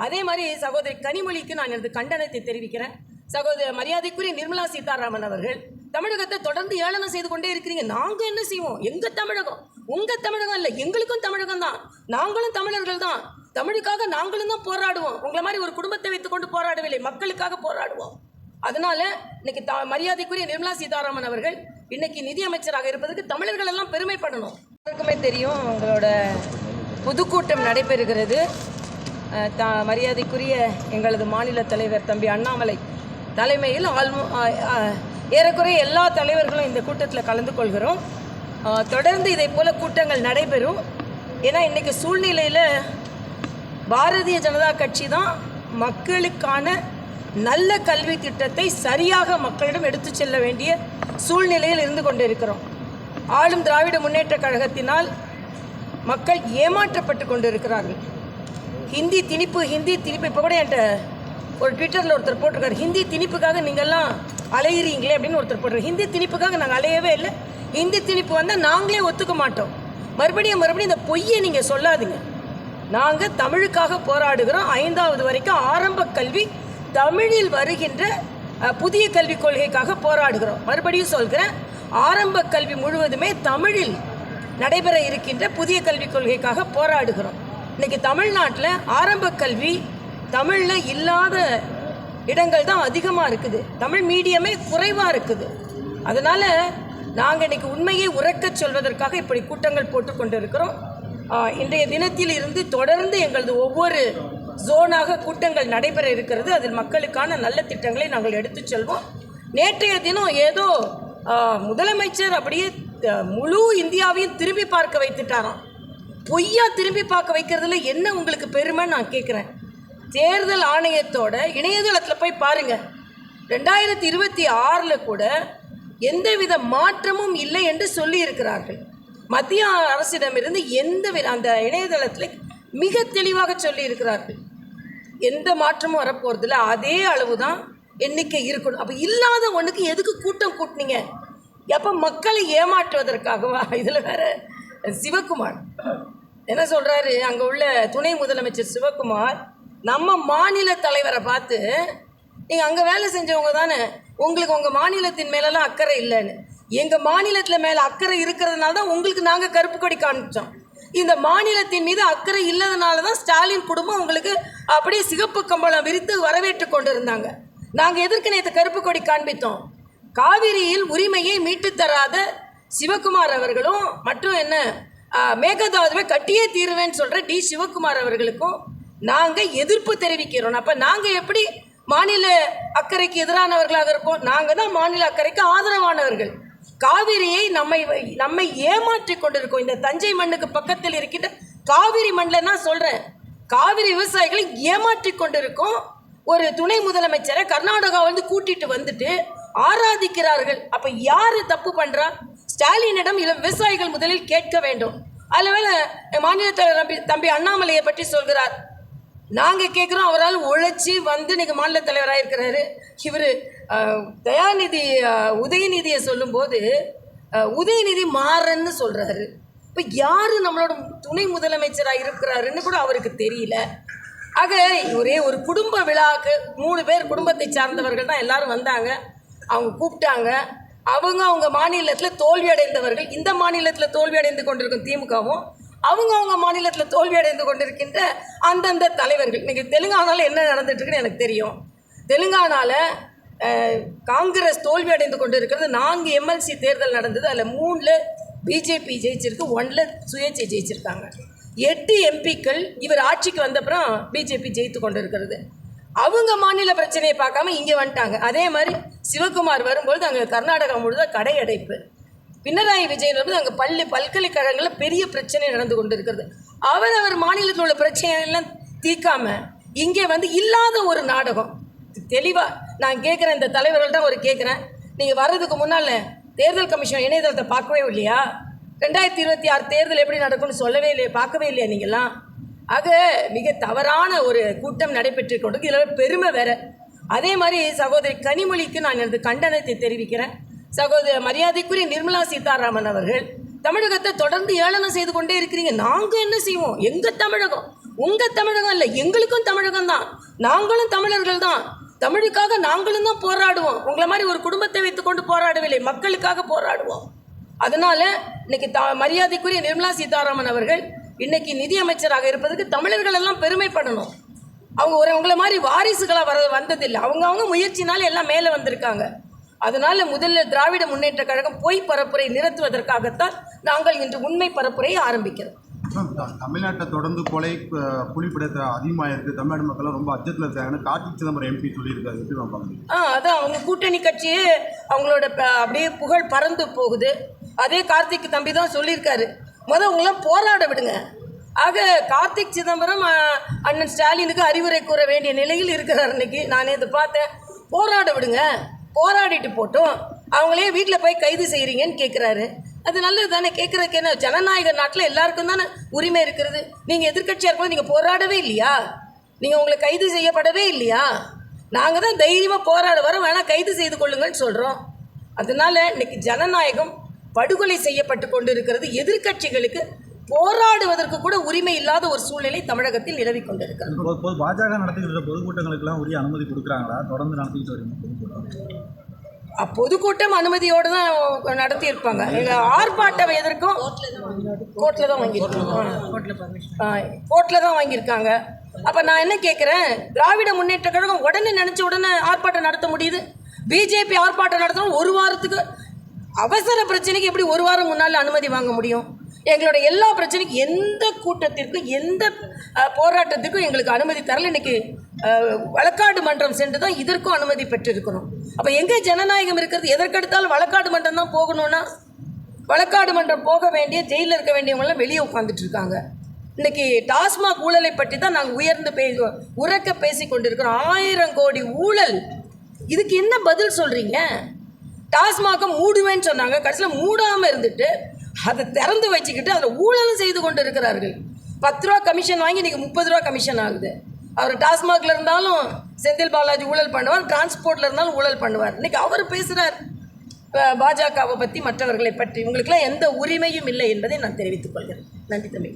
அதே மாதிரி சகோதரி கனிமொழிக்கு நான் எனது கண்டனத்தை தெரிவிக்கிறேன். சகோதரி மரியாதைக்குரிய நிர்மலா சீதாராமன் அவர்கள் தமிழகத்தை தொடர்ந்து ஏளனம் செய்து கொண்டே இருக்கிறீங்க. நாங்கள் என்ன செய்வோம்? எங்கள் தமிழகம் உங்கள் தமிழகம் இல்லை, எங்களுக்கும் தமிழகம் தான், நாங்களும் தமிழர்கள் தான், தமிழுக்காக நாங்களும் தான் போராடுவோம். உங்களை மாதிரி ஒரு குடும்பத்தை வைத்துக்கொண்டு போராடவில்லை, மக்களுக்காக போராடுவோம். அதனால இன்னைக்கு மரியாதைக்குரிய நிர்மலா சீதாராமன் அவர்கள் இன்னைக்கு நிதியமைச்சராக இருப்பதற்கு தமிழர்கள் எல்லாம் பெருமைப்படணும். எல்லாருக்குமே தெரியும், உங்களோட பொதுக்கூட்டம் நடைபெறுகிறது. மரியாதைக்குரிய எங்களது மாநில தலைவர் தம்பி அண்ணாமலை தலைமையில் ஏறக்குறைய எல்லா தலைவர்களும் இந்த கூட்டத்தில் கலந்து கொள்கிறோம். தொடர்ந்து இதை போல கூட்டங்கள் நடைபெறும். ஏன்னா இன்றைக்கி சூழ்நிலையில் பாரதிய ஜனதா கட்சி தான் மக்களுக்கான நல்ல கல்வி திட்டத்தை சரியாக மக்களிடம் எடுத்து செல்ல வேண்டிய சூழ்நிலையில் இருந்து கொண்டிருக்கிறோம். ஆளும் திராவிட முன்னேற்ற கழகத்தினால் மக்கள் ஏமாற்றப்பட்டு கொண்டிருக்கிறார்கள். ஹிந்தி திணிப்பு இப்போ கூட என்கிட்ட ஒரு ட்விட்டரில் ஒருத்தர் போட்டிருக்காரு, ஹிந்தி திணிப்புக்காக நீங்கள்லாம் அலையிறீங்களே அப்படின்னு ஒருத்தர் போட்டிருக்காரு. ஹிந்தி திணிப்புக்காக நாங்கள் அலையவே இல்லை. ஹிந்தி திணிப்பு வந்தால் நாங்களே ஒத்துக்க மாட்டோம். மறுபடியும் இந்த பொய்யை நீங்கள் சொல்லாதீங்க. நாங்கள் தமிழுக்காக போராடுகிறோம். 5வது வரைக்கும் ஆரம்ப கல்வி தமிழில் வருகின்ற புதிய கல்விக் கொள்கைக்காக போராடுகிறோம். மறுபடியும் சொல்கிறேன், ஆரம்ப கல்வி முழுவதுமே தமிழில் நடைபெற இருக்கின்ற புதிய கல்விக் கொள்கைக்காக போராடுகிறோம். இன்றைக்கி தமிழ்நாட்டில் ஆரம்ப கல்வி தமிழில் இல்லாத இடங்கள் தான் அதிகமாக இருக்குது. தமிழ் மீடியமே குறைவாக இருக்குது. அதனால் நாங்கள் இன்றைக்கி உண்மையை உறக்கச் சொல்வதற்காக இப்படி கூட்டங்கள் போட்டு கொண்டு இருக்கிறோம். இன்றைய தினத்தில் இருந்து தொடர்ந்து எங்களது ஒவ்வொரு ஜோனாக கூட்டங்கள் நடைபெற இருக்கிறது. அதில் மக்களுக்கான நல்ல திட்டங்களை நாங்கள் எடுத்து செல்வோம். நேற்றைய தினம் ஏதோ முதலமைச்சர் அப்படியே முழு இந்தியாவையும் திரும்பி பார்க்க வைத்துட்டாராம். பொய்யா திரும்பி பார்க்க வைக்கிறதுல என்ன உங்களுக்கு பெருமைன்னு நான் கேட்குறேன். தேர்தல் ஆணையத்தோட இணையதளத்தில் போய் பாருங்கள். 2026 கூட எந்தவித மாற்றமும் இல்லை என்று சொல்லி இருக்கிறார்கள். மத்திய அரசிடமிருந்து எந்தவித அந்த இணையதளத்தில் மிக தெளிவாக சொல்லி இருக்கிறார்கள். எந்த மாற்றமும் வரப்போகிறதில்ல, அதே அளவு தான் எண்ணிக்கை இருக்கணும். அப்போ இல்லாத ஒன்றுக்கு எதுக்கு கூட்டம் கூட்டினீங்க? எப்போ மக்களை ஏமாற்றுவதற்காகவா? இதில் வேற சிவகுமார் என்ன சொல்கிறாரு, அங்கே உள்ள துணை முதலமைச்சர் சிவகுமார் நம்ம மாநில தலைவரை பார்த்து, நீங்கள் அங்கே வேலை செஞ்சவங்க தானே, உங்களுக்கு உங்கள் மாநிலத்தின் மேலெல்லாம் அக்கறை இல்லைன்னு. எங்கள் மாநிலத்தில் மேலே அக்கறை இருக்கிறதுனால தான் உங்களுக்கு நாங்கள் கருப்பு கொடி காமிச்சோம். இந்த மாநிலத்தின் மீது அக்கறை இல்லாதனால தான் ஸ்டாலின் குடும்பம் உங்களுக்கு அப்படியே சிகப்பு கம்பளம் விரித்து வரவேற்று கொண்டு இருந்தாங்க. நாங்கள் எதற்கு நேற்று கருப்பு கொடி காண்பித்தோம்? காவிரியில் உரிமையை மீட்டு தராத சிவகுமார் அவர்களும் மற்றும் என்ன மேகதாதுவை கட்டியே தீருவேன்னு சொல்கிற டி சிவகுமார் அவர்களுக்கும் நாங்கள் எதிர்ப்பு தெரிவிக்கிறோம். அப்போ நாங்கள் எப்படி மாநில அக்கறைக்கு எதிரானவர்களாக இருப்போம்? நாங்கள் தான் மாநில அக்கறைக்கு ஆதரவானவர்கள். காவிரியை நம்மை ஏமாற்றி கொண்டிருக்கோம். இந்த தஞ்சை மண்ணுக்கு பக்கத்தில் இருக்கின்ற காவிரி மண்ணில் நான் சொல்கிறேன், காவிரி விவசாயிகளை ஏமாற்றி கொண்டிருக்கோம். ஒரு துணை முதலமைச்சரை கர்நாடகா வந்து கூட்டிட்டு வந்துட்டு ஆராதிக்கிறார்கள். அப்போ யார் தப்பு பண்ணுறா? ஸ்டாலினிடம் விவசாயிகள் முதலில் கேட்க வேண்டும். அதில் மாநில தலைவர் தம்பி அண்ணாமலையை பற்றி சொல்கிறார். நாங்கள் கேட்குறோம், அவரால் உழைச்சி வந்து இன்றைக்கி மாநில தலைவராக இருக்கிறாரு. இவர் தயாநிதி உதயநிதியை சொல்லும்போது உதயநிதி மாறன்னு சொல்கிறாரு. இப்போ யார் நம்மளோட துணை முதலமைச்சராக இருக்கிறாருன்னு கூட அவருக்கு தெரியல. ஆக ஒரே ஒரு குடும்ப விழாவுக்கு 3 பேர் குடும்பத்தை சார்ந்தவர்கள் தான் எல்லாரும் வந்தாங்க. அவங்க கூப்பிட்டாங்க. அவங்க மாநிலத்தில் தோல்வி அடைந்தவர்கள், இந்த மாநிலத்தில் தோல்வி அடைந்து கொண்டிருக்கும் திமுகவும் அவங்க மாநிலத்தில் தோல்வி அடைந்து கொண்டிருக்கின்ற அந்தந்த தலைவர்கள். இன்றைக்கி தெலுங்கானாவில் என்ன நடந்துட்டுருக்குன்னு எனக்கு தெரியும். தெலுங்கானாவில் காங்கிரஸ் தோல்வி அடைந்து கொண்டு இருக்கிறது. 4 எம்எல்சி தேர்தல் நடந்தது. அதில் 3ல் பிஜேபி ஜெயிச்சிருக்கு, 1ல் சுயேட்சை ஜெயிச்சிருக்காங்க. 8 எம்பிக்கள் இவர் ஆட்சிக்கு வந்தப்புறம் பிஜேபி ஜெயித்து கொண்டு இருக்கிறது. அவங்க மாநில பிரச்சனையை பார்க்காம இங்கே வந்துட்டாங்க. அதே மாதிரி சிவகுமார் வரும்பொழுது அங்கே கர்நாடகா முழுவதும் கடை அடைப்பு. பினராயி விஜயன் வந்து அங்கே பல்கலைக்கழகங்களில் பெரிய பிரச்சனை நடந்து கொண்டு இருக்கிறது. அவர் மாநிலத்தில் உள்ள பிரச்சனையெல்லாம் தீர்க்காம இங்கே வந்து இல்லாத ஒரு நாடகம். தெளிவாக நான் கேட்குறேன், இந்த தலைவர்கள்ட்ட ஒரு கேட்குறேன், நீங்கள் வர்றதுக்கு முன்னால் தேர்தல் கமிஷன் இணையதளத்தை பார்க்கவே இல்லையா? 2026 தேர்தல் எப்படி நடக்கும்னு சொல்லவே இல்லையா? பார்க்கவே இல்லையா நீங்கள்லாம்? ஆக மிக தவறான ஒரு கூட்டம் நடைபெற்று கொண்டு இதில் பெருமை வேறு. அதே மாதிரி சகோதரி கனிமொழிக்கு நான் எனது கண்டனத்தை தெரிவிக்கிறேன். சகோதரி மரியாதைக்குரிய நிர்மலா சீதாராமன் அவர்கள் தமிழகத்தை தொடர்ந்து ஏளனம் செய்து கொண்டே இருக்கிறீங்க. நாங்கள் என்ன செய்வோம்? எங்கள் தமிழகம் உங்கள் தமிழகம் இல்லை, எங்களுக்கும் தமிழகம் தான், நாங்களும் தமிழர்கள் தான், தமிழுக்காக நாங்களும் தான் போராடுவோம். உங்களை மாதிரி ஒரு குடும்பத்தை வைத்துக்கொண்டு போராடவில்லை, மக்களுக்காக போராடுவோம். அதனால் இன்னைக்கு மரியாதைக்குரிய நிர்மலா சீதாராமன் அவர்கள் இன்னைக்கு நிதியமைச்சராக இருப்பதற்கு தமிழர்கள் எல்லாம் பெருமைப்படணும். அவங்க உங்களை மாதிரி வாரிசுகளாக வந்ததில்லை, அவங்க முயற்சினால எல்லாம் மேலே வந்திருக்காங்க. அதனால் முதல்ல திராவிட முன்னேற்ற கழகம் பொய் பரப்புரை நிறுத்துவதற்காகத்தான் நாங்கள் இன்று உண்மை பரப்புரையை ஆரம்பிக்கிறோம். தமிழ்நாட்டை தொடர்ந்து கொலை புலிப்படத்தை அதிகமாக இருக்குது, தமிழ்நாடு மக்கள் ரொம்ப அச்சத்தில் இருக்காங்கன்னு கார்த்திக் சிதம்பரம் எம்பி சொல்லியிருக்காரு. அதான் அவங்க கூட்டணி கட்சியே அவங்களோட அப்படியே புகழ் பறந்து போகுது. அதே கார்த்திக் தம்பி தான் சொல்லியிருக்காரு, அவங்களாம் போராட விடுங்க. ஆக கார்த்திக் சிதம்பரம் அண்ணன் ஸ்டாலினுக்கு அறிவுரை கூற வேண்டிய நிலையில் இருக்கிறார். இன்னைக்கு நானே இதை பார்த்தேன். போராட விடுங்க, போராடிட்டு போட்டோம், அவங்களே வீட்டில் போய் கைது செய்கிறீங்கன்னு கேட்குறாரு. அது நல்லது தானே, கேட்குறதுக்கு என்ன? ஜனநாயக நாட்டில் எல்லாருக்கும் தானே உரிமை இருக்கிறது. நீங்கள் எதிர்கட்சியாக இருக்கும்போது நீங்கள் போராடவே இல்லையா? நீங்கள் உங்களை கைது செய்யப்படவே இல்லையா? நாங்கள் தான் தைரியமாக போராட வரோம், வேணால் கைது செய்து கொள்ளுங்கன்னு சொல்கிறோம். அதனால் இன்னைக்கு ஜனநாயகம் படுகொலை செய்யப்பட்டு கொண்டு இருக்கிறது. எதிர்கட்சிகளுக்கு போராடுவதற்கு கூட உரிமை இல்லாத ஒரு சூழ்நிலை தமிழகத்தில் நிலவி கொண்டிருக்கிறது. பாஜக நடத்துகிற பொதுக்கூட்டங்களுக்கெல்லாம் உரிய அனுமதி கொடுக்குறாங்களா? தொடர்ந்து நடத்திட்டு வரீங்க பொதுக்கூட்டம் அனுமதியோடு தான் நடத்தியிருப்பாங்க. எங்கள் ஆர்ப்பாட்டம் எதற்கும் கோர்ட்டில் தான் வாங்கியிருக்காங்க, கோர்ட்டில் தான் வாங்கியிருக்காங்க. அப்போ நான் என்ன கேட்குறேன், திராவிட முன்னேற்ற கழகம் உடனே நினச்ச உடனே ஆர்ப்பாட்டம் நடத்த முடியுது. பிஜேபி ஆர்ப்பாட்டம் நடத்தணும் ஒரு வாரத்துக்கு, அவசர பிரச்சனைக்கு எப்படி ஒரு வாரம் முன்னால் அனுமதி வாங்க முடியும்? எங்களோட எல்லா பிரச்சனைக்கும், எந்த கூட்டத்திற்கும் எந்த போராட்டத்துக்கும் எங்களுக்கு அனுமதி தரல. இன்றைக்கி வழக்காடு மன்றம் சென்று தான் இதற்கும் அனுமதி பெற்றிருக்கணும். அப்போ எங்கே ஜனநாயகம் இருக்கிறது? எதற்கெடுத்தாலும் வழக்காடு மன்றம் தான் போகணும்னா வழக்காடு மன்றம் போக வேண்டிய, ஜெயிலில் இருக்க வேண்டியவங்களாம் வெளியே உட்காந்துட்டு இருக்காங்க. இன்றைக்கி டாஸ்மாக் ஊழலை பற்றி தான் நாங்கள் உறக்க பேசி கொண்டிருக்கிறோம். 1000 கோடி ஊழல், இதுக்கு என்ன பதில் சொல்கிறீங்க? டாஸ்மாகை மூடுவேன்னு சொன்னாங்க, கடைசியில் மூடாமல் இருந்துட்டு அதை திறந்து வச்சுக்கிட்டு அதில் ஊழலும் செய்து கொண்டு இருக்கிறார்கள். 10 ரூபா கமிஷன் வாங்கி இன்றைக்கி 30 ரூபா கமிஷன் ஆகுது. அவர் டாஸ்மாகில் இருந்தாலும் செந்தில் பாலாஜி ஊழல் பண்ணுவார், டிரான்ஸ்போர்ட்டில் இருந்தாலும் ஊழல் பண்ணுவார். இன்றைக்கி அவர் பேசுகிறார் பாஜகவை பற்றி, மற்றவர்களை பற்றி. உங்களுக்கெல்லாம் எந்த உரிமையும் இல்லை என்பதை நான் தெரிவித்துக் கொள்கிறேன். நன்றி தம்பி.